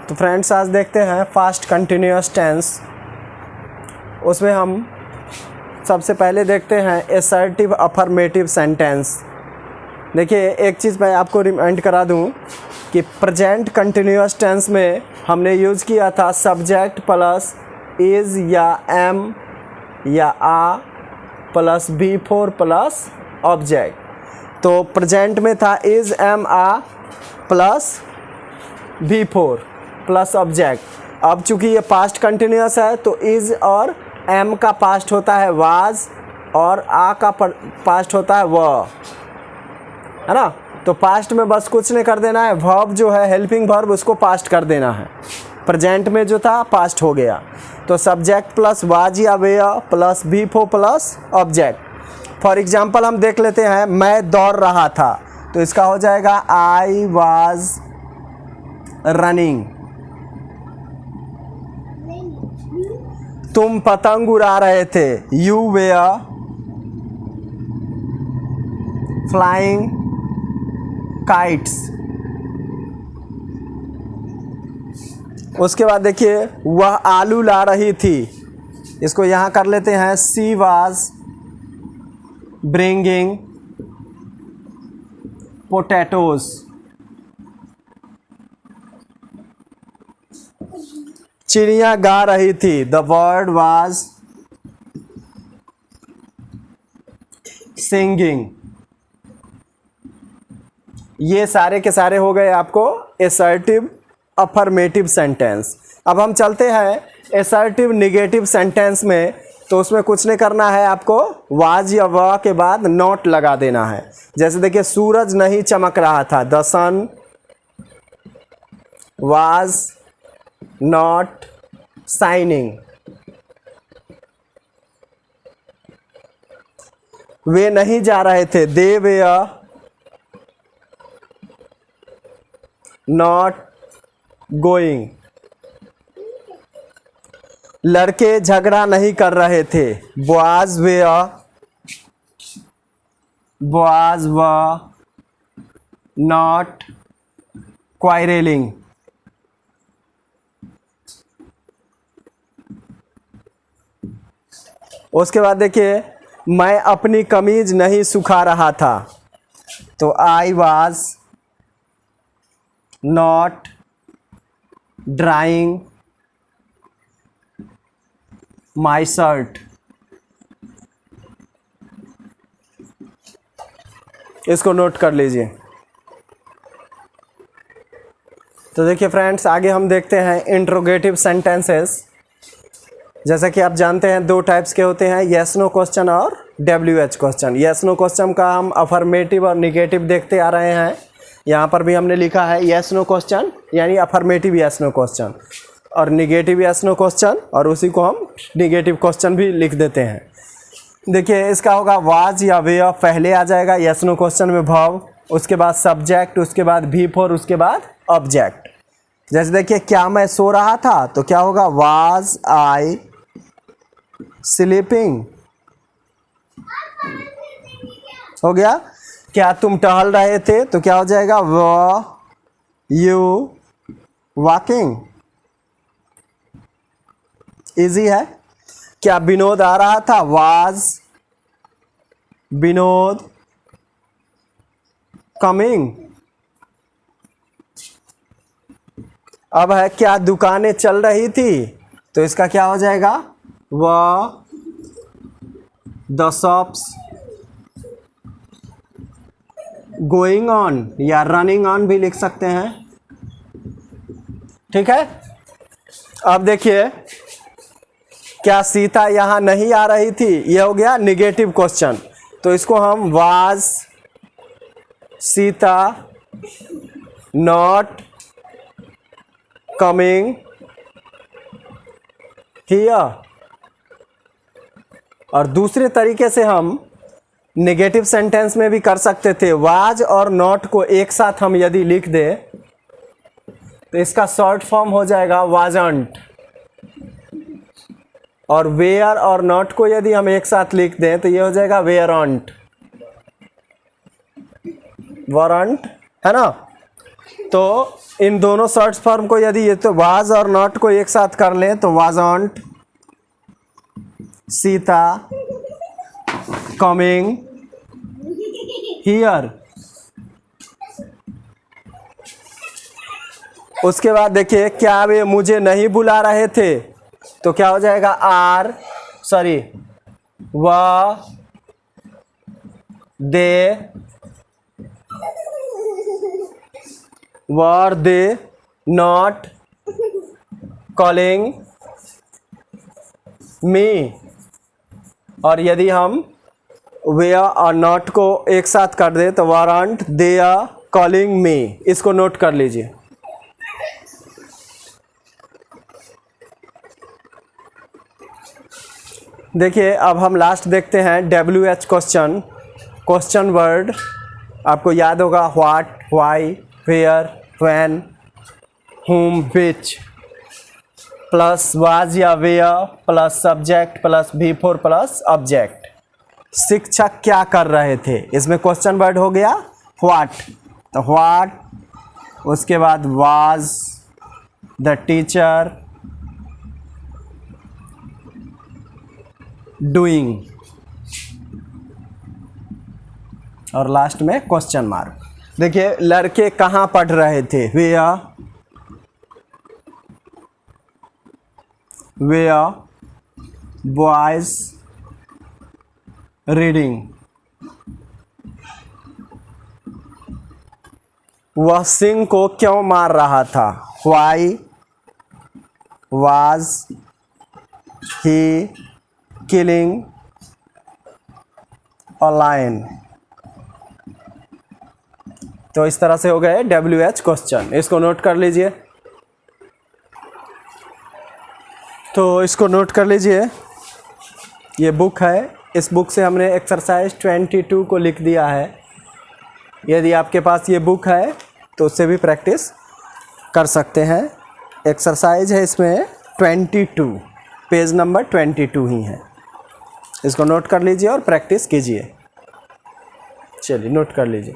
तो फ्रेंड्स आज देखते हैं फास्ट कंटिन्यूअस टेंस। उसमें हम सबसे पहले देखते हैं असर्टिव अफर्मेटिव सेंटेंस। देखिए एक चीज़ मैं आपको रिमाइंड करा दूं कि प्रेजेंट कंटिन्यूअस टेंस में हमने यूज़ किया था सब्जेक्ट प्लस इज़ या एम या are plus V four plus object. तो प्रेजेंट में था is am are plus V four plus object. अब चूँकि ये पास्ट कंटिन्यूअस है तो इज़ और एम का पास्ट होता है वाज और आ का पास्ट होता है व, है ना। तो पास्ट में बस कुछ नहीं कर देना है, वर्ब जो है हेल्पिंग वर्ब उसको पास्ट कर देना है। प्रेजेंट में जो था पास्ट हो गया। तो सब्जेक्ट प्लस वाज या were plus V four plus object. For example हम देख लेते हैं मैं दौड़ रहा था, तो इसका हो जाएगा आई वाज रनिंग। तुम पतंग उड़ा रहे थे, यू वेयर फ्लाइंग काइट्स। उसके बाद देखिए वह आलू ला रही थी, इसको यहाँ कर लेते हैं सी वाज ब्रिंगिंग पोटैटोज। चिड़िया गा रही थी, द बर्ड वाज सिंगिंग। ये सारे के सारे हो गए आपको असर्टिव अफर्मेटिव सेंटेंस। अब हम चलते हैं असर्टिव निगेटिव सेंटेंस में। तो उसमें कुछ नहीं करना है, आपको वाज या व के बाद नॉट लगा देना है। जैसे देखिए सूरज नहीं चमक रहा था, the sun was not shining. वे नहीं जा रहे थे, दे वेयर नॉट गोइंग। लड़के झगड़ा नहीं कर रहे थे, बॉयज वर नॉट क्वारलिंग। उसके बाद देखिए मैं अपनी कमीज नहीं सुखा रहा था, तो I was not drawing my shirt. इसको नोट कर लीजिए। तो देखिए फ्रेंड्स आगे हम देखते हैं इंट्रोगेटिव सेंटेंसेस। जैसा कि आप जानते हैं दो टाइप्स के होते हैं, येस नो क्वेश्चन और WH question. Yes no question का हम अफर्मेटिव और निगेटिव देखते आ रहे हैं। यहाँ पर भी हमने लिखा है येस नो क्वेश्चन यानी अफर्मेटिव येस नो क्वेश्चन और निगेटिव येस नो क्वेश्चन, और उसी को हम निगेटिव क्वेश्चन भी लिख देते हैं। देखिए इसका होगा वाज या वे पहले आ जाएगा येस नो क्वेश्चन में वर्ब, उसके बाद सब्जेक्ट, उसके बाद भी फोर, उसके बाद ऑब्जेक्ट। जैसे देखिए क्या मैं सो रहा था, तो क्या होगा वाज आई स्लीपिंग। हो गया। क्या तुम टहल रहे थे, तो क्या हो जाएगा वर यू वॉकिंग। इजी है। क्या विनोद आ रहा था, वाज विनोद कमिंग। अब है क्या दुकानें चल रही थी, तो इसका क्या हो जाएगा द शॉप्स गोइंग ऑन या रनिंग ऑन भी लिख सकते हैं। ठीक है। अब देखिए क्या सीता यहां नहीं आ रही थी, यह हो गया निगेटिव क्वेश्चन। तो इसको हम was Sita not coming here. और दूसरे तरीके से हम नेगेटिव सेंटेंस में भी कर सकते थे। वाज और नॉट को एक साथ हम यदि लिख दें तो इसका शॉर्ट फॉर्म हो जाएगा वाजंट, और वेयर और नॉट को यदि हम एक साथ लिख दें तो ये हो जाएगा वेयरंट, वारंट, है ना। तो इन दोनों शॉर्ट फॉर्म को यदि ये तो वाज और नॉट को एक साथ कर लें तो वाजंट सीता कमिंग हियर। उसके बाद देखिए क्या वे मुझे नहीं बुला रहे थे, तो क्या हो जाएगा वह दे वर दे नॉट कॉलिंग मी। और यदि हम वे और नॉट को एक साथ कर दे तो वारंट दे कॉलिंग मी। इसको नोट कर लीजिए। देखिए अब हम लास्ट देखते हैं WH क्वेश्चन वर्ड। आपको याद होगा what, why, where, when, whom, which plus was या were plus subject plus before plus object. शिक्षक क्या कर रहे थे, इसमें क्वेश्चन वर्ड हो गया व्हाट, तो व्हाट, उसके बाद वाज द टीचर डूइंग, और लास्ट में क्वेश्चन मार्क। देखिए लड़के कहाँ पढ़ रहे थे, वेयर बॉयज रीडिंग। वह सिंह को क्यों मार रहा था, why was he killing a lion. तो इस तरह से हो गए WH क्वेश्चन। इसको नोट कर लीजिए। तो इसको नोट कर लीजिए, ये बुक है, इस बुक से हमने एक्सरसाइज 22 को लिख दिया है। यदि आपके पास ये बुक है तो उससे भी प्रैक्टिस कर सकते हैं। एक्सरसाइज है इसमें 22, पेज नंबर 22 ही है। इसको नोट कर लीजिए और प्रैक्टिस कीजिए। चलिए नोट कर लीजिए।